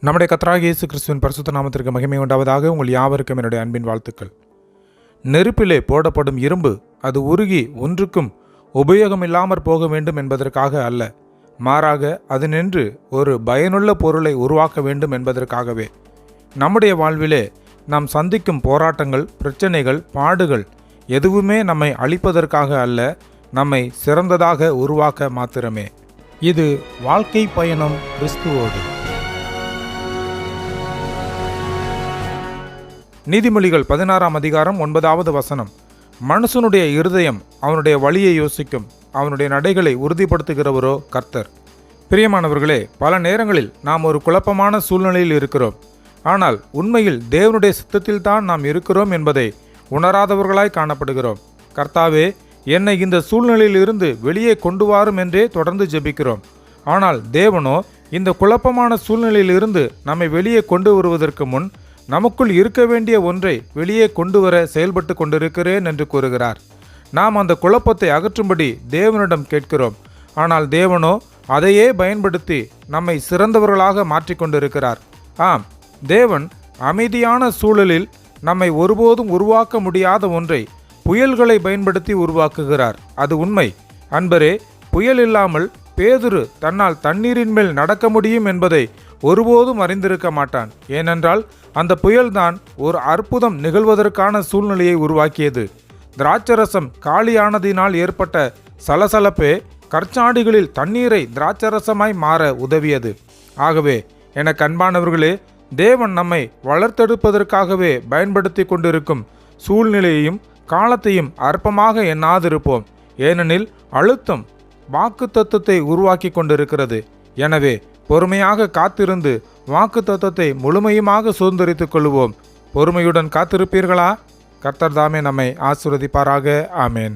நம்முடைய கர்த்தராகிய இயேசு கிறிஸ்துவின் பரிசுத்த நாமத்திற்கு மகிமை உண்டாவதாக. உங்கள் யாவருக்கும் என்னுடைய அன்பின் வாழ்த்துக்கள். நெருப்பிலே போடப்படும் இரும்பு அது உருகி ஒன்றுக்கும் உபயோகமில்லாமற் போக வேண்டும் என்பதற்காக அல்ல, மாறாக அது நின்று ஒரு பயனுள்ள பொருளை உருவாக்க வேண்டும் என்பதற்காகவே. நம்முடைய வாழ்விலே நாம் சந்திக்கும் போராட்டங்கள், பிரச்சனைகள், பாடுகள் எதுவுமே நம்மை அழிப்பதற்காக அல்ல, நம்மை சிறந்ததாக உருவாக்க மாத்திரமே. இது வாழ்க்கை பயணம் கிறிஸ்துவோடு. நீதிமொழிகள் 16ஆம் அதிகாரம் 9வது வசனம். மனுஷனுடைய இருதயம் அவனுடைய வழியை யோசிக்கும், அவனுடைய நடைகளை உறுதிப்படுத்துகிறவரோ கர்த்தர். பிரியமானவர்களே, பல நேரங்களில் நாம் ஒரு குழப்பமான சூழ்நிலையில் இருக்கிறோம். ஆனால் உண்மையில் தேவனுடைய சித்தத்தில்தான் நாம் இருக்கிறோம் என்பதை உணராதவர்களாய் காணப்படுகிறோம். கர்த்தாவே, என்னை இந்த சூழ்நிலையில் இருந்து வெளியே கொண்டு வாரும் என்றே தொடர்ந்து ஜெபிக்கிறோம். ஆனால் தேவனோ இந்த குழப்பமான சூழ்நிலையில் இருந்து நம்மை வெளியே கொண்டு வருவதற்கு முன் நமக்குள் இருக்க வேண்டிய ஒன்றை வெளியே கொண்டு வர செயல்பட்டு கொண்டிருக்கிறேன் என்று கூறுகிறார். நாம் அந்த குழப்பத்தை அகற்றும்படி தேவனிடம் கேட்கிறோம். ஆனால் தேவனோ அதையே பயன்படுத்தி நம்மை சிறந்தவர்களாக மாற்றிக்கொண்டிருக்கிறார். ஆம், தேவன் அமைதியான சூழலில் நம்மை ஒருபோதும் உருவாக்க முடியாத ஒன்றை புயல்களை பயன்படுத்தி உருவாக்குகிறார். அது உண்மை. அன்பரே, புயல் இல்லாமல் பேதுரு தன்னால் தண்ணீரின் மேல் நடக்க முடியும் என்பதை ஒருபோதும் அறிந்திருக்க மாட்டான். ஏனென்றால் அந்த புயல்தான் ஒரு அற்புதம் நிகழ்வதற்கான சூழ்நிலையை உருவாக்கியது. திராட்சரசம் காலியானதினால் ஏற்பட்ட சலசலப்பே கற்சாடிகளில் தண்ணீரை திராட்சரசமாய் மாற உதவியது. ஆகவே எனக்கு அன்பானவர்களே, தேவன் நம்மை வளர்த்தெடுப்பதற்காகவே பயன்படுத்தி கொண்டிருக்கும் சூழ்நிலையையும் காலத்தையும் அற்பமாக எண்ணாதிருப்போம். ஏனெனில் அழுத்தம் வாக்குத்தத்தத்தை உருவாக்கி கொண்டிருக்கிறது. எனவே பொறுமையாக காத்திருந்து வாக்குத்தத்தத்தை முழுமையுமாக சுதந்திரித்துக் கொள்வோம். பொறுமையுடன் காத்திருப்பீர்களா? கர்த்தர் தாமே நம்மை ஆசீர்வதிப்பாராக. ஆமேன்.